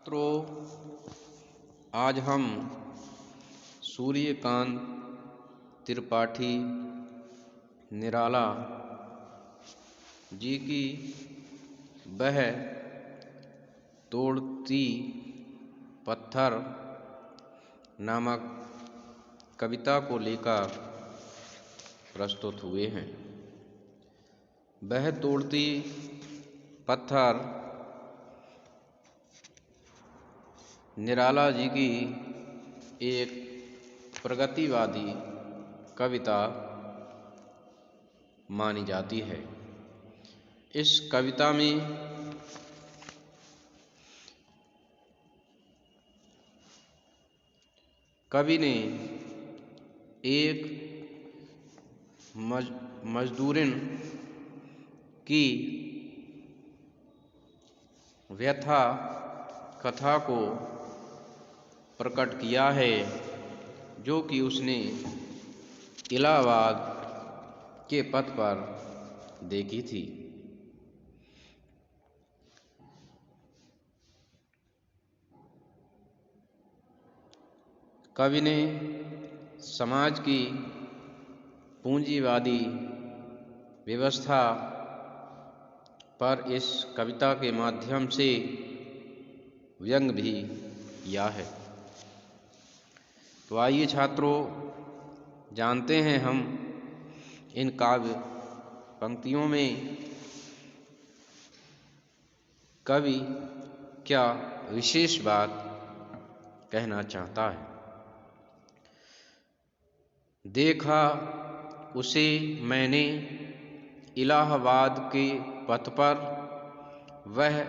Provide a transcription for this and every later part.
छात्रों, आज हम सूर्यकांत त्रिपाठी निराला जी की वह तोड़ती पत्थर नामक कविता को लेकर प्रस्तुत हुए हैं। वह तोड़ती पत्थर निराला जी की एक प्रगतिवादी कविता मानी जाती है। इस कविता में कवि ने एक मजदूरिन की व्यथा कथा को प्रकट किया है, जो कि उसने इलाहाबाद के पथ पर देखी थी। कवि ने समाज की पूंजीवादी व्यवस्था पर इस कविता के माध्यम से व्यंग भी किया है। तो आइए छात्रों, जानते हैं हम इन काव्य पंक्तियों में कवि क्या विशेष बात कहना चाहता है। देखा उसे मैंने इलाहाबाद के पथ पर, वह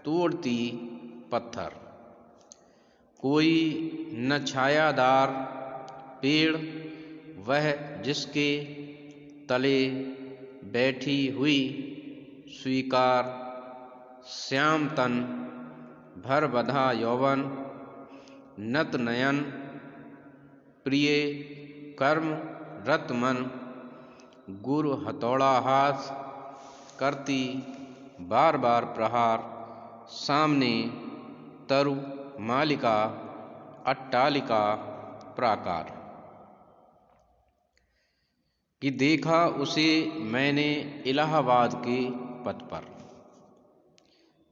तोड़ती पत्थर। कोई न छायादार पेड़, वह जिसके तले बैठी हुई स्वीकार। श्याम तन भर बंधा यौवन, नत नयन प्रिय कर्म रत मन। गुरु हथौड़ा हाथ करती बार बार प्रहार। सामने तरु मालिका अट्टालिका प्राकार। कि देखा उसे मैंने इलाहाबाद के पथ पर।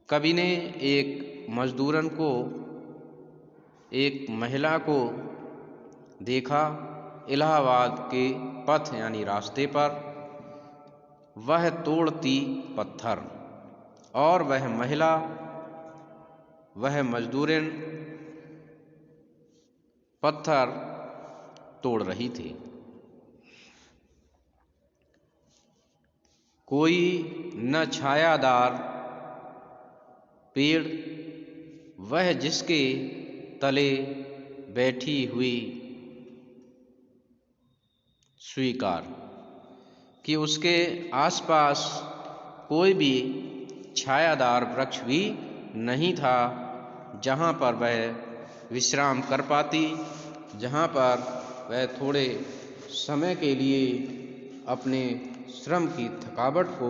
कवि ने एक मजदूरन को, एक महिला को देखा इलाहाबाद के पथ यानी रास्ते पर। वह तोड़ती पत्थर, और वह महिला, वह मजदूरिन पत्थर तोड़ रही थी। कोई न छायादार पेड़, वह जिसके तले बैठी हुई स्वीकार। कि उसके आसपास कोई भी छायादार वृक्ष भी नहीं था, जहाँ पर वह विश्राम कर पाती, जहाँ पर वह थोड़े समय के लिए अपने श्रम की थकावट को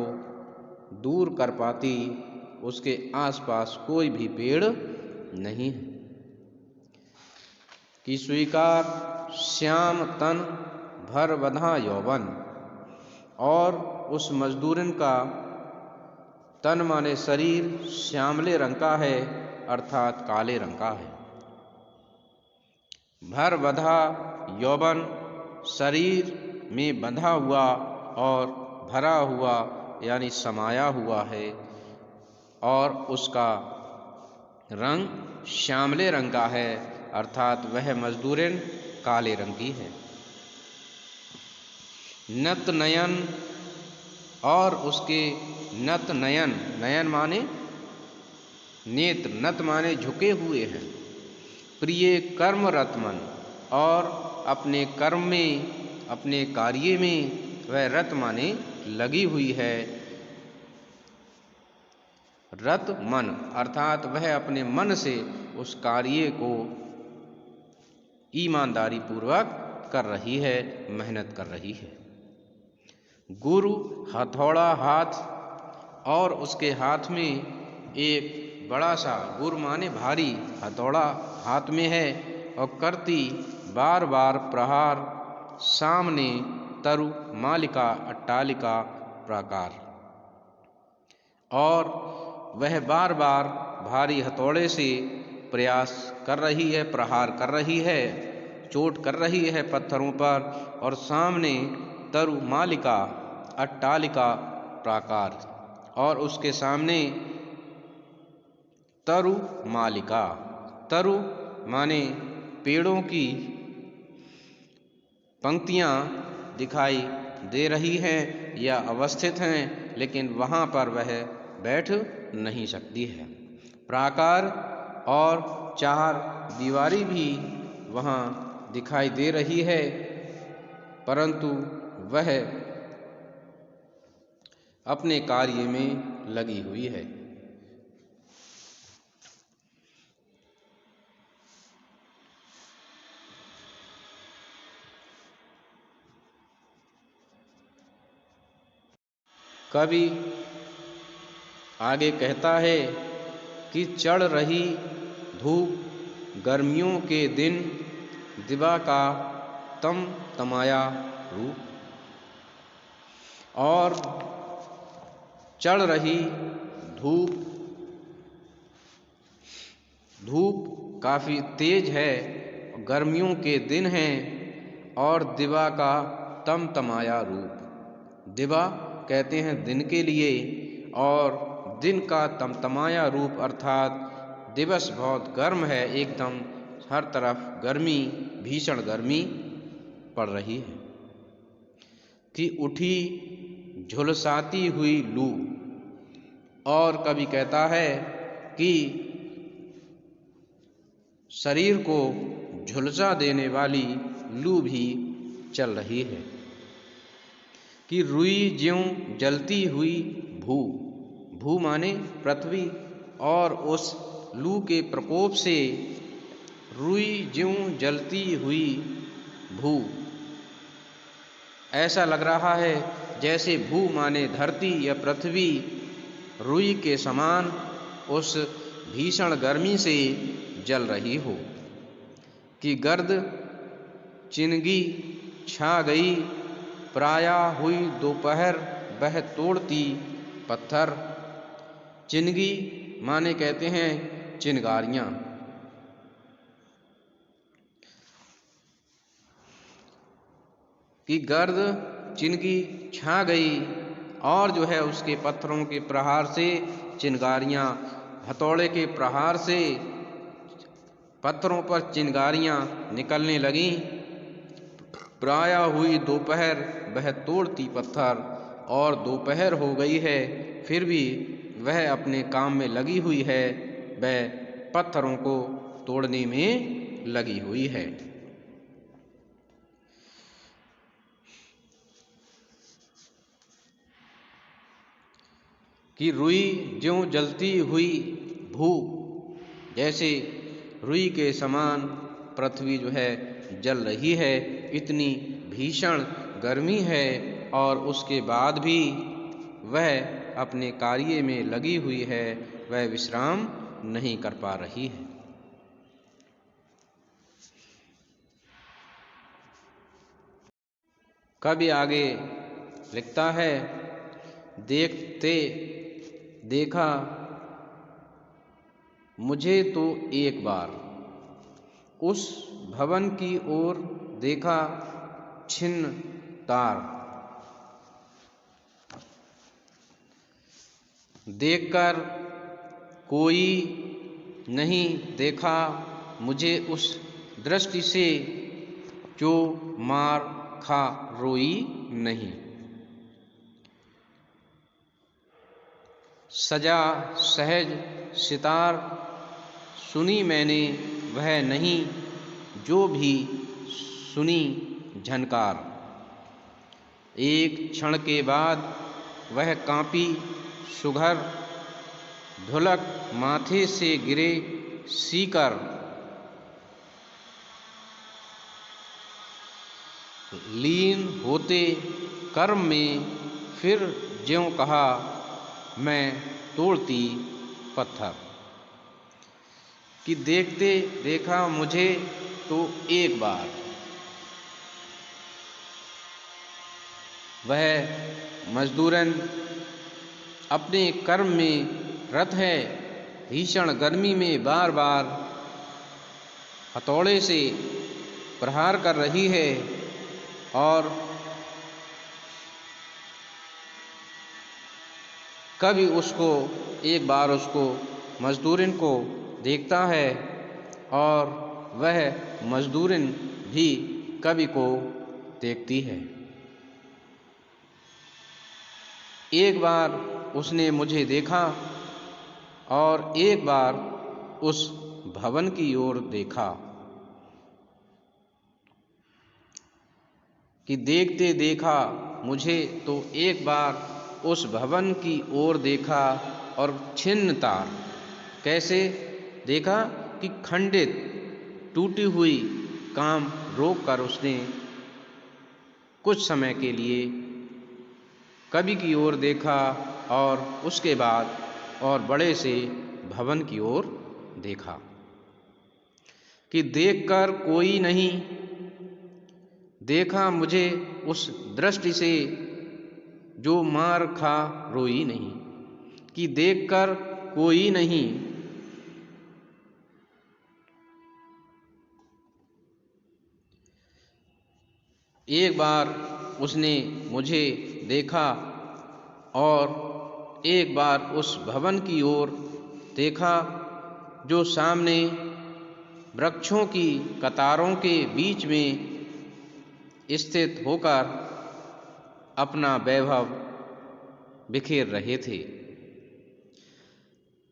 दूर कर पाती। उसके आसपास कोई भी पेड़ नहीं है। कि स्वीकार श्याम तन भर बंधा यौवन, और उस मजदूरन का तन माने शरीर श्यामले रंग का है, अर्थात काले रंग का है। भर बंधा यौवन, शरीर में बंधा हुआ और भरा हुआ यानी समाया हुआ है, और उसका रंग श्यामले रंग का है, अर्थात वह मजदूरिन काले रंग की है। नत नयन, और उसके नत नयन, नयन माने नेत्र, नत माने झुके हुए हैं। प्रिय कर्म रत मन, और अपने कर्म में, अपने कार्य में वह रत माने लगी हुई है। रत मन अर्थात वह अपने मन से उस कार्य को ईमानदारी पूर्वक कर रही है, मेहनत कर रही है। गुरु हथौड़ा हाथ, और उसके हाथ में एक बड़ा सा, गुर माने भारी, हथौड़ा हाथ में है और करती बार बार प्रहार, सामने तरु मालिका अट्टालिका प्राकार। और वह बार बार भारी हथौड़े से प्रयास कर रही है, प्रहार कर रही है, चोट कर रही है पत्थरों पर, और सामने तरु मालिका अट्टालिका प्राकार, और उसके सामने तरु मालिका, तरु माने पेड़ों की पंक्तियां दिखाई दे रही हैं या अवस्थित हैं, लेकिन वहाँ पर वह बैठ नहीं सकती है। प्राकार और चार दीवारी भी वहाँ दिखाई दे रही है, परंतु वह अपने कार्य में लगी हुई है। कवि आगे कहता है कि चढ़ रही धूप गर्मियों के दिन, दिवा का तम तमाया रूप, और चढ़ रही धूप काफ़ी तेज है, गर्मियों के दिन हैं, और दिवा का तम तमाया रूप, दिवा कहते हैं दिन के लिए, और दिन का तमतमाया रूप अर्थात दिवस बहुत गर्म है, एकदम हर तरफ गर्मी, भीषण गर्मी पड़ रही है। कि उठी झुलसाती हुई लू, और कवि कहता है कि शरीर को झुलसा देने वाली लू भी चल रही है। कि रुई ज्यों जलती हुई भू, भू माने पृथ्वी, और उस लू के प्रकोप से रुई ज्यों जलती हुई भू, ऐसा लग रहा है जैसे भू माने धरती या पृथ्वी रुई के समान उस भीषण गर्मी से जल रही हो। कि गर्द चिनगी छा गई, प्राया हुई दोपहर वह तोड़ती पत्थर। चिनगी माने कहते हैं चिनगारियाँ। कि गर्द चिनगी छा गई, और जो है उसके पत्थरों के प्रहार से चिनगारियाँ, हथौड़े के प्रहार से पत्थरों पर चिनगारियाँ निकलने लगीं। प्राया हुई दोपहर वह तोड़ती पत्थर, और दोपहर हो गई है फिर भी वह अपने काम में लगी हुई है, वह पत्थरों को तोड़ने में लगी हुई है। कि रुई ज्यों जलती हुई भू, जैसे रुई के समान पृथ्वी जो है जल रही है, इतनी भीषण गर्मी है, और उसके बाद भी वह अपने कार्य में लगी हुई है, वह विश्राम नहीं कर पा रही है। कवि आगे लिखता है, देखते देखा मुझे तो एक बार, उस भवन की ओर देखा छिन्न तार, देखकर कोई नहीं देखा मुझे उस दृष्टि से जो मार खा रोई नहीं। सजा सहज सितार सुनी मैंने वह नहीं, जो भी सुनी झनकार। एक क्षण के बाद वह कांपी सुघर, ढुलक माथे से गिरे सीकर। लीन होते कर्म में फिर ज्यों कहा मैं तोड़ती पत्थर। कि देखते देखा मुझे तो एक बार वह मजदूरन अपने कर्म में रत है, भीषण गर्मी में बार बार हथौड़े से प्रहार कर रही है और कभी एक बार उसको मजदूरिन को देखता है और वह मजदूरिन भी कभी को देखती है। एक बार उसने मुझे देखा और एक बार उस भवन की ओर देखा कि देखते देखा मुझे तो एक बार उस भवन की ओर देखा और छिन्न तार कैसे देखा कि खंडित टूटी हुई काम रोक कर उसने कुछ समय के लिए कवि की ओर देखा और उसके बाद और बड़े से भवन की ओर देखा कि देखकर कोई नहीं देखा मुझे उस दृष्टि से जो मार खा रोई नहीं, कि देखकर कोई नहीं एक बार उसने मुझे देखा और एक बार उस भवन की ओर देखा जो सामने वृक्षों की कतारों के बीच में स्थित होकर अपना वैभव बिखेर रहे थे।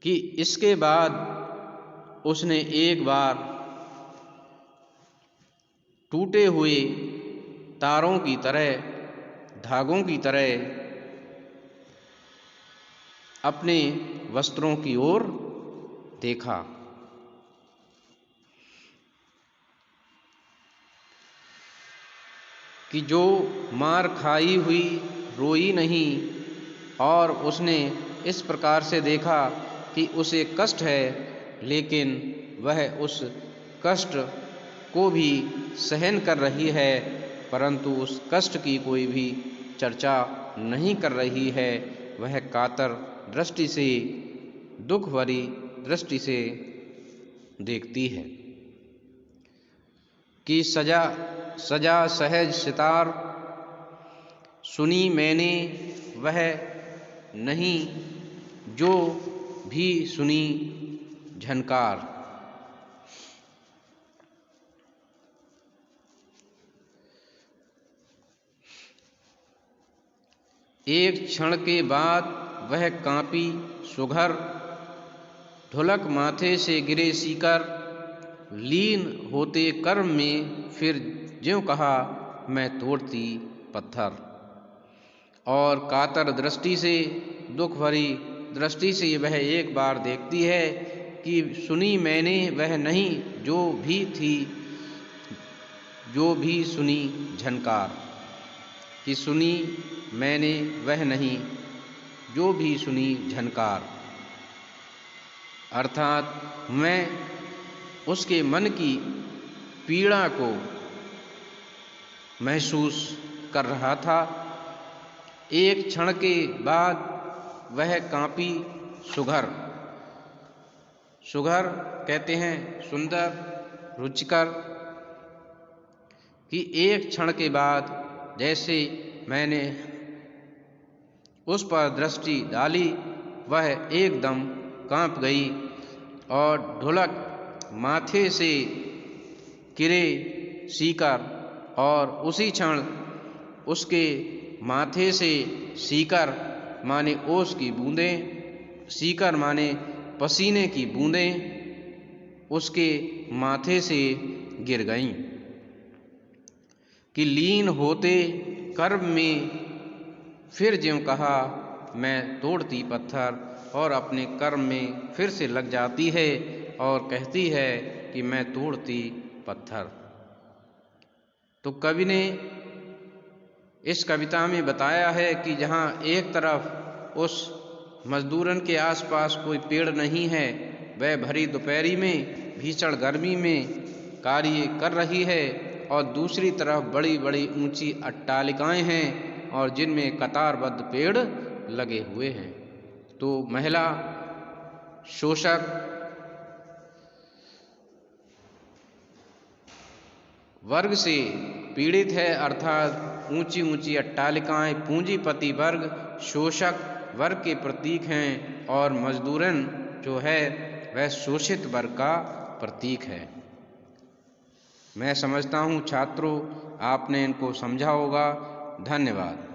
कि इसके बाद उसने एक बार टूटे हुए तारों की तरह, धागों की तरह अपने वस्त्रों की ओर देखा कि जो मार खाई हुई रोई नहीं, और उसने इस प्रकार से देखा कि उसे कष्ट है लेकिन वह उस कष्ट को भी सहन कर रही है, परंतु उस कष्ट की कोई भी चर्चा नहीं कर रही है। वह कातर दृष्टि से, दुख भरी दृष्टि से देखती है कि सजा सजा सहज सितार सुनी मैंने वह नहीं जो भी सुनी झनकार। एक क्षण के बाद वह कांपी सुघर, ढुलक माथे से गिरे सीकर, लीन होते कर्म में फिर ज्यों कहा मैं तोड़ती पत्थर। और कातर दृष्टि से, दुख भरी दृष्टि से वह एक बार देखती है कि सुनी मैंने वह नहीं जो भी थी, जो भी सुनी झनकार। कि सुनी मैंने वह नहीं जो भी सुनी झनकार, अर्थात मैं उसके मन की पीड़ा को महसूस कर रहा था। एक क्षण के बाद वह कांपी सुघर, सुघर कहते हैं सुंदर, रुचिकर, कि एक क्षण के बाद जैसे मैंने उस पर दृष्टि डाली वह एकदम कांप गई और ढुलक माथे से गिरे सीकर, और उसी क्षण उसके माथे से सीकर माने ओस की बूंदें, सीकर माने पसीने की बूंदें उसके माथे से गिर गईं। कि लीन होते कर्म में फिर ज्यों कहा मैं तोड़ती पत्थर, और अपने कर्म में फिर से लग जाती है और कहती है कि मैं तोड़ती पत्थर। तो कवि ने इस कविता में बताया है कि जहाँ एक तरफ उस मजदूरन के आसपास कोई पेड़ नहीं है, वह भरी दोपहरी में भीषण गर्मी में कार्य कर रही है और दूसरी तरफ बड़ी बड़ी ऊंची अट्टालिकाएं हैं और जिनमें कतारबद्ध पेड़ लगे हुए हैं। तो महिला शोषक वर्ग से पीड़ित है, अर्थात ऊंची ऊंची अट्टालिकाएं पूंजीपति वर्ग शोषक वर्ग के प्रतीक हैं और मजदूरन जो है वह शोषित वर्ग का प्रतीक है। मैं समझता हूँ छात्रों आपने इनको समझा होगा। धन्यवाद।